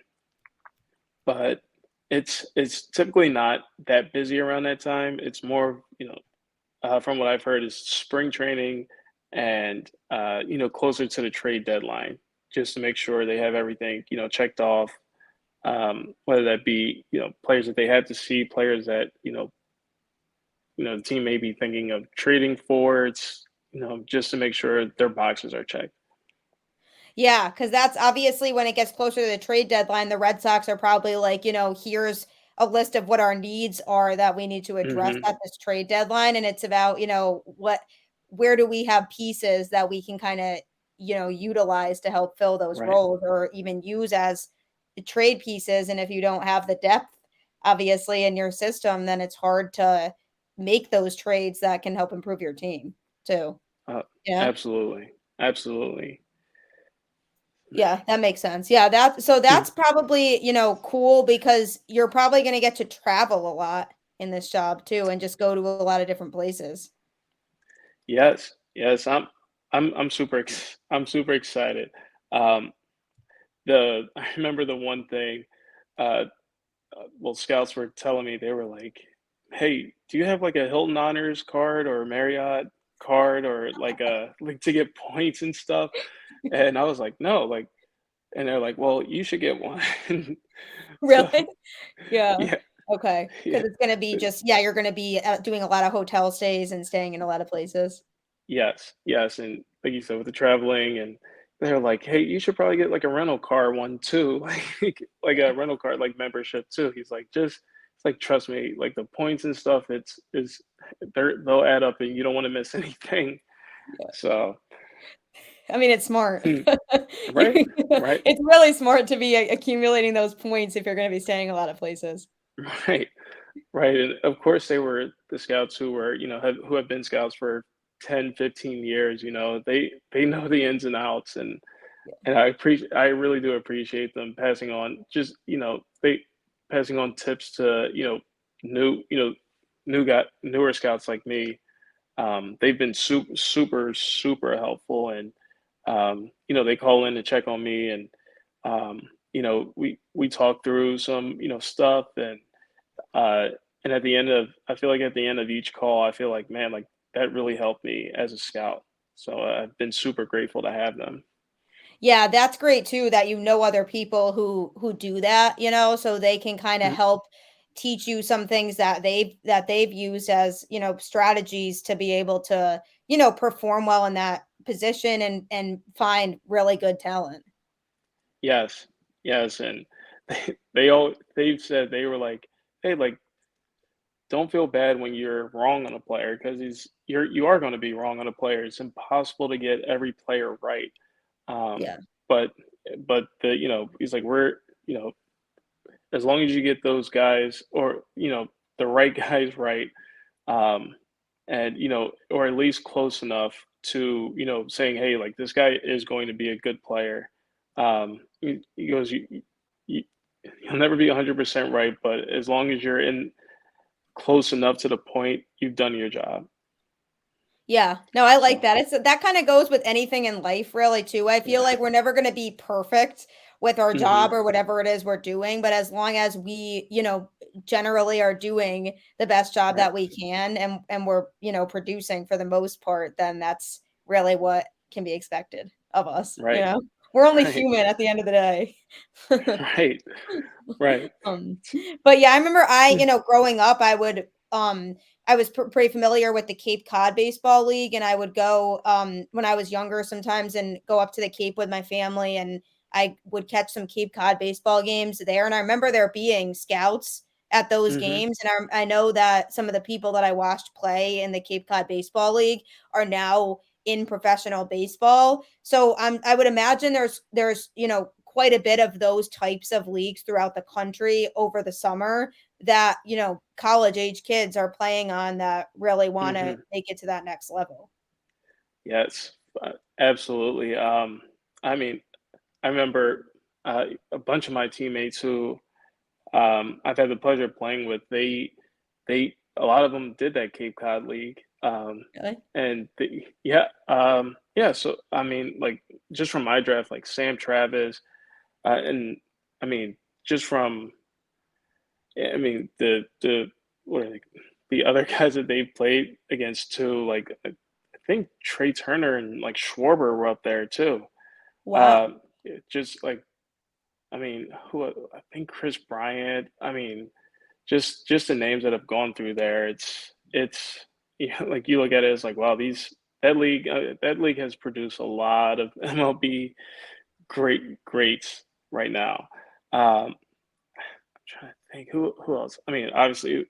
Speaker 2: but it's typically not that busy around that time. It's more, from what I've heard, is spring training and closer to the trade deadline, just to make sure they have everything checked off. Whether that be players that they had to see, players that the team may be thinking of trading for. It's just to make sure their boxes are checked.
Speaker 1: Yeah, because that's obviously when it gets closer to the trade deadline, the Red Sox are probably like, here's a list of what our needs are that we need to address
Speaker 2: Hmm.
Speaker 1: at this trade deadline. And it's about, where do we have pieces that we can kind of, utilize to help fill those
Speaker 2: Right.
Speaker 1: roles or even use as trade pieces. And if you don't have the depth, obviously, in your system, then it's hard to make those trades that can help improve your team too.
Speaker 2: Uh,
Speaker 1: Yeah.
Speaker 2: absolutely. Absolutely.
Speaker 1: Yeah, that makes sense. Yeah, that's probably, cool because you're probably gonna get to travel a lot in this job too and just go to a lot of different places.
Speaker 2: Yes, yes, I'm super excited. Um, I remember the one thing, uh, well, scouts were telling me they were like, "Hey, do you have like a Hilton Honors card or a Marriott card or like a like to get points and stuff?" And I was like, "No," like, and they're like, "Well, you should get one." So
Speaker 1: Really? Yeah.
Speaker 2: yeah,
Speaker 1: Okay.
Speaker 2: yeah.
Speaker 1: Because it's gonna be just yeah, you're gonna be, doing a lot of hotel stays and staying in a lot of places.
Speaker 2: Yes, yes, and like you said, with the traveling, and they're like, "Hey, you should probably get like a rental car one too, like a rental car like membership too." He's like, "Just it's like trust me, like the points and stuff, they'll add up, and you don't want to miss anything."
Speaker 1: Yeah.
Speaker 2: So,
Speaker 1: I mean, it's smart.
Speaker 2: hmm, right, right,
Speaker 1: It's really smart to be accumulating those points if you're gonna be staying a lot of places.
Speaker 2: right, right, and of course, they were the scouts who were who have been scouts for 10, 15 years. They know the ins and outs, and I really do appreciate them passing on just, they passing on tips to, new, newer scouts like me. They've been super, super helpful, and they call in to check on me, and um, we talk through some, stuff, uh, and I feel like at the end of each call, I feel like, man, like that really helped me as a scout. So I've been super grateful to have them.
Speaker 1: Yeah, that's great too that you know other people who do that, so they can kinda
Speaker 2: Mhm.
Speaker 1: help teach you some things that they've used as, strategies to be able to, perform well in that position and find really good talent.
Speaker 2: Yes, yes, and they've said they were like, "Hey, like, don't feel bad when you're wrong on a player because you are going to be wrong on a player. It's impossible to get every player right." Um,
Speaker 1: Yeah.
Speaker 2: but he's like, you know, as long as you get those guys or the right guys right, um, and or at least close enough to saying, hey, like this guy is going to be a good player. He goes, you you'll never be 100% right, but as long as you're in close enough to the point, you've done your job.
Speaker 1: Yeah. No, I like
Speaker 2: So
Speaker 1: that. It's that kind of goes with anything in life really too. I feel
Speaker 2: yeah.
Speaker 1: like we're never going to be perfect with our
Speaker 2: Hmm.
Speaker 1: job or whatever it is we're doing, but as long as we, generally are doing the best job
Speaker 2: Right.
Speaker 1: that we can and we're, producing for the most part, then that's really what can be expected of us.
Speaker 2: Right.
Speaker 1: We're only
Speaker 2: Right.
Speaker 1: human at the end of the day.
Speaker 2: Right. Right.
Speaker 1: Um, but yeah, I remember growing up, I was pretty familiar with the Cape Cod Baseball League, and I would go when I was younger sometimes and go up to the Cape with my family, and I would catch some Cape Cod baseball games there. And I remember there being scouts at those
Speaker 2: Hmm.
Speaker 1: games, and I know that some of the people that I watched play in the Cape Cod Baseball League are now in professional baseball. So I would imagine there's quite a bit of those types of leagues throughout the country over the summer that college age kids are playing on that really want to
Speaker 2: Hmm.
Speaker 1: make it to that next level.
Speaker 2: Yes. Absolutely. I mean, I remember a bunch of my teammates who I've had the pleasure of playing with. A lot of them did that Cape Cod League,
Speaker 1: Really?
Speaker 2: and yeah, yeah. So I mean, like just from my draft, like Sam Travis, and I mean, just from yeah, I mean the what are they, the other guys that they played against too, like I think Trey Turner and like Schwarber were up there too.
Speaker 1: Wow.
Speaker 2: Just like I mean, I think Chris Bryant. I mean, just the names that have gone through there. It's like you look at it as like wow, these that league has produced a lot of MLB greats right now. I'm trying to think who else. I mean, obviously,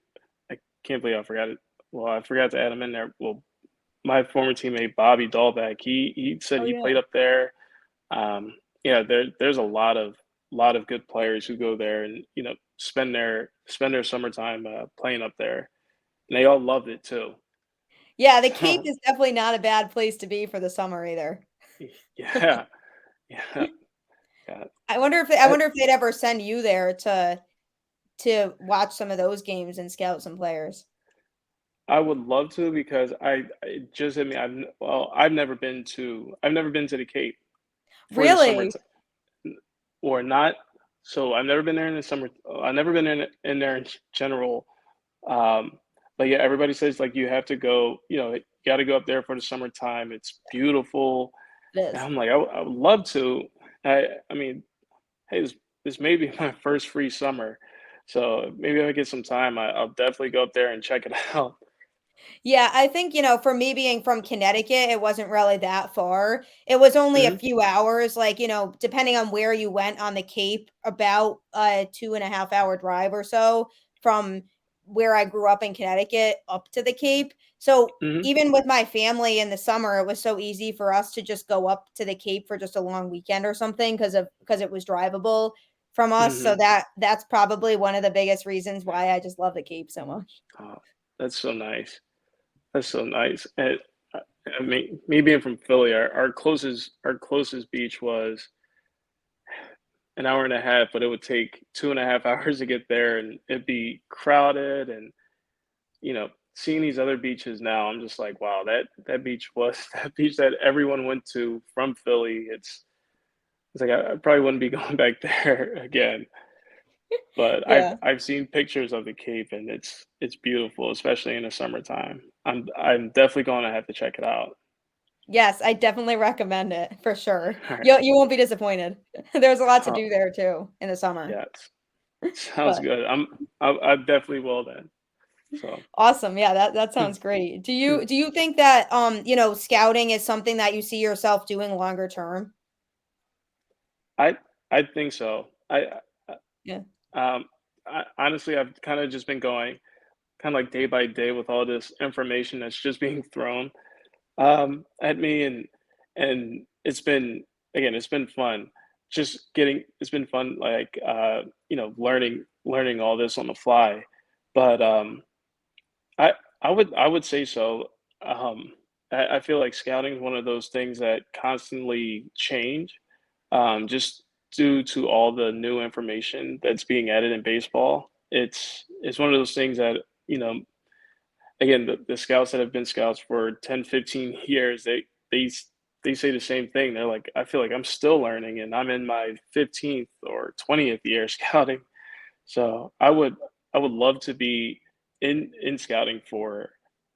Speaker 2: I can't believe I forgot it. Well, I forgot to add him in there. Well, my former teammate Bobby Dahlbeck, he said
Speaker 1: Oh
Speaker 2: he
Speaker 1: yeah.
Speaker 2: played up there. Um, yeah, there's a lot of good players who go there and spend their summertime playing up there, and they all loved it too.
Speaker 1: Yeah, the Cape
Speaker 2: So
Speaker 1: is definitely not a bad place to be for the summer either.
Speaker 2: yeah, yeah, yeah.
Speaker 1: I
Speaker 2: I
Speaker 1: wonder if they'd ever send you there to watch some of those games and scout some players.
Speaker 2: I would love to because it just hit me. I've never been to the Cape for the summer
Speaker 1: Really?
Speaker 2: or not. So I've never been there in the summer. I've never been in there in general. Um, but yeah, everybody says like you have to go. You got to go up there for the summertime. It's beautiful,
Speaker 1: It
Speaker 2: and
Speaker 1: is.
Speaker 2: I'm like, I would love to. I mean, hey, this may be my first free summer, so maybe if I get some time, I'll definitely go up there and check it out.
Speaker 1: Yeah, I think, for me being from Connecticut, it wasn't really that far. It was only a
Speaker 2: Hmm.
Speaker 1: few hours, like, depending on where you went on the Cape, about a 2.5 hour drive or so from where I grew up in Connecticut up to the Cape. So
Speaker 2: Hmm.
Speaker 1: even with my family in the summer, it was so easy for us to just go up to the Cape for just a long weekend or something because it was drivable from us. So
Speaker 2: Hmm.
Speaker 1: that's probably one of the biggest reasons why I just love the Cape so much.
Speaker 2: Oh, that's so nice. That's so nice. And I mean, me being from Philly, our closest beach was an hour and a half, but it would take 2.5 hours to get there, and it'd be crowded. And seeing these other beaches now, I'm just like, wow, that beach was that beach that everyone went to from Philly. It's like I probably wouldn't be going back there again. But
Speaker 1: Yeah.
Speaker 2: I've seen pictures of the Cape, and it's beautiful, especially in the summertime. I'm definitely going to have to check it out.
Speaker 1: Yes, I definitely recommend it for sure.
Speaker 2: All right.
Speaker 1: You won't be disappointed. There's a lot to
Speaker 2: Oh,
Speaker 1: do there too in the summer.
Speaker 2: yes. Sounds
Speaker 1: But
Speaker 2: good. I definitely will then. So,
Speaker 1: awesome. Yeah, that sounds great. Do you think that scouting is something that you see yourself doing longer term?
Speaker 2: I I think so.
Speaker 1: Yeah.
Speaker 2: Um, honestly, I've kind of just been going kind of like day by day with all this information that's just being thrown at me, and it's been again, it's been fun. It's been fun, like learning all this on the fly. But I I would say so. Um, I feel like scouting is one of those things that constantly change, just due to all the new information that's being added in baseball. It's one of those things that you know again, the scouts that have been scouts for 10, 15 years, they they say the same thing. They're like, I feel like I'm still learning, and I'm in my 15th or 20th year scouting. So I would love to be in scouting for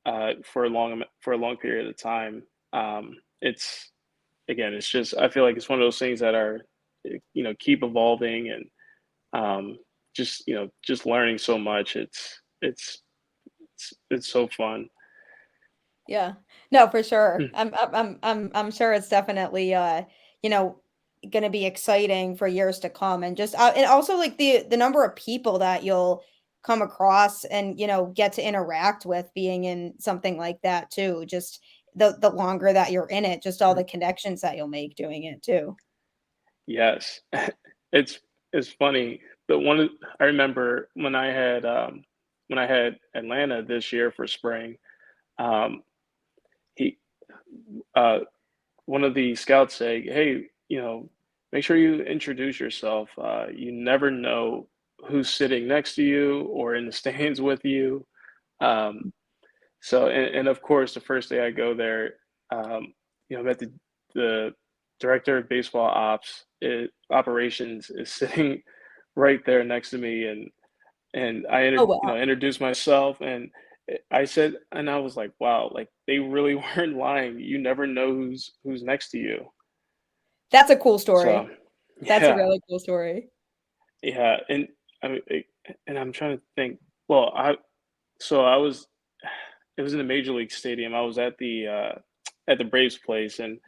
Speaker 2: a long period of time. It's again, it's just I feel like it's one of those things that are keep evolving and just just learning so much. It's so fun.
Speaker 1: Yeah. No, for sure.
Speaker 2: Hmm.
Speaker 1: I'm sure it's definitely, you know, gonna be exciting for years to come, and just, and also, like, the number of people that you'll come across and, get to interact with being in something like that too. Just the longer that you're in it, just all the connections that you'll make doing it too.
Speaker 2: Yes, it's it's funny. The one I remember when I had Atlanta this year for spring. Um, he uh, One of the scouts say, "Hey, make sure you introduce yourself. You never know who's sitting next to you or in the stands with you." Um, so, and of course, the first day I go there, I met the director of baseball operations is sitting right there next to me, and
Speaker 1: Oh, wow.
Speaker 2: introduced myself, and I said, and I was like, wow, like they really weren't lying. You never know who's next to you.
Speaker 1: That's a cool
Speaker 2: So,
Speaker 1: story. That's a
Speaker 2: yeah,
Speaker 1: really cool story.
Speaker 2: yeah, and I mean, and I'm trying to think. Well, I was, it was in the major league stadium. I was at the Braves place, and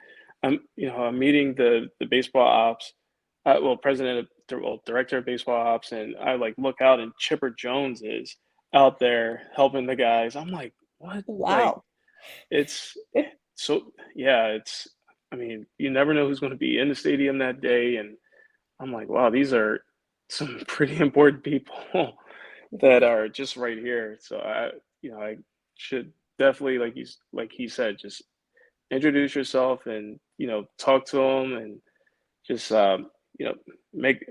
Speaker 2: I'm meeting the baseball ops, president director of baseball ops, and I like look out, and Chipper Jones is out there helping the guys. I'm like, what? Like
Speaker 1: Wow.
Speaker 2: it's so yeah, it's. I mean, you never know who's going to be in the stadium that day, and I'm like, wow, these are some pretty important people that are just right here. So I should definitely, like he said, just introduce yourself and talk to them and just you know make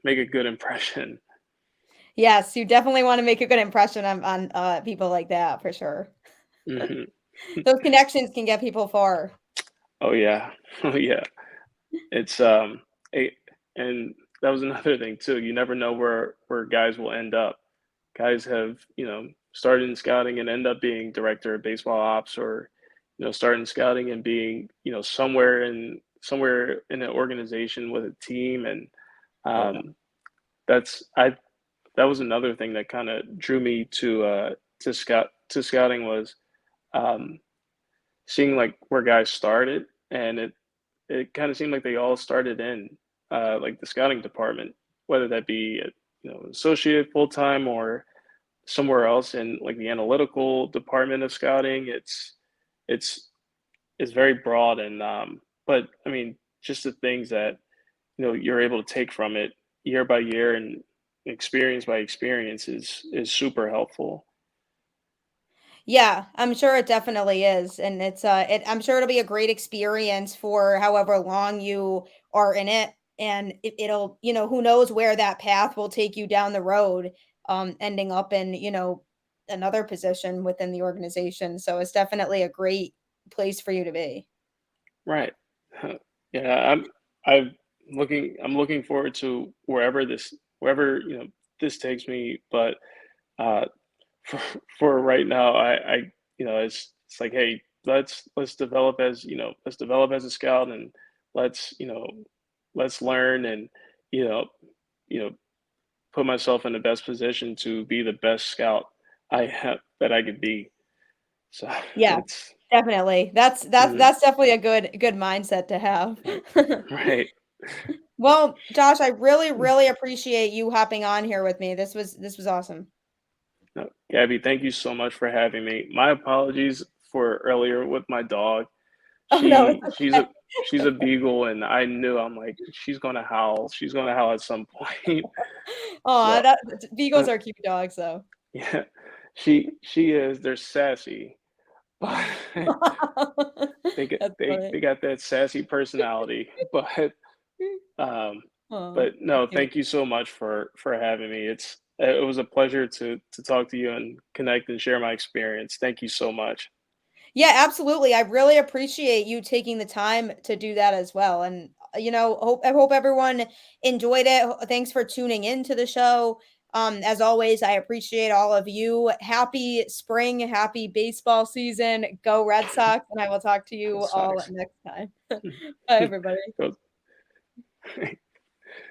Speaker 2: make a good impression.
Speaker 1: Yes, you definitely wanna make a good impression on people like that, for sure.
Speaker 2: Hmm.
Speaker 1: Those connections can get people far.
Speaker 2: Oh yeah, oh yeah. It's a, and that was another thing too. You never know where guys will end up. Guys have started in scouting and end up being director of baseball ops, or starting scouting and being somewhere in an organization with a team, and
Speaker 1: Oh, wow.
Speaker 2: um, that's I that was another thing that kind of drew me to scouting was um, seeing like where guys started, and it kind of seemed like they all started in like the scouting department, whether that be associate full time or somewhere else in like the analytical department of scouting. It's it's very broad, and but I mean just the things that you're able to take from it year by year and experience by experience is super helpful.
Speaker 1: Yeah, I'm sure it definitely is, and I'm sure it'll be a great experience for however long you are in it, and it'll, who knows where that path will take you down the road, ending up in, another position within the organization. So it's definitely a great place for you to be.
Speaker 2: Right. Yeah, I'm looking forward to wherever this takes me, but uh for for right now I it's like, hey, let's develop as let's develop as a scout, and let's let's learn, and you know you know put myself in the best position to be the best scout I have that I could be. So
Speaker 1: Yeah,
Speaker 2: it's
Speaker 1: definitely. That's
Speaker 2: mhm,
Speaker 1: that's definitely a good mindset to have.
Speaker 2: right, right.
Speaker 1: Well, Josh, I really, really appreciate you hopping on here with me. This was awesome.
Speaker 2: No, Gabby, thank you so much for having me. My apologies for earlier with my dog.
Speaker 1: Oh, no, it's
Speaker 2: She she's
Speaker 1: okay.
Speaker 2: a she's a beagle, and I knew, I'm like, she's gonna howl. She's gonna howl at some point.
Speaker 1: Aw,
Speaker 2: So
Speaker 1: that beagles
Speaker 2: uh,
Speaker 1: are cute dogs, though.
Speaker 2: yeah, she is. They're sassy, but
Speaker 1: That's
Speaker 2: they
Speaker 1: funny.
Speaker 2: got that sassy personality. Um,
Speaker 1: Aw,
Speaker 2: but
Speaker 1: that's
Speaker 2: no,
Speaker 1: cute.
Speaker 2: thank you so much for having me. It was a pleasure to talk to you and connect and share my experience. Thank you so much.
Speaker 1: Yeah, absolutely. I really appreciate you taking the time to do that as well. And I hope everyone enjoyed it. Thanks for tuning into the show. As always, I appreciate all of you. Happy spring, happy baseball season. Go Red Sox, and I will talk to you
Speaker 2: That
Speaker 1: all
Speaker 2: sucks.
Speaker 1: next time. Bye, everybody.
Speaker 2: Go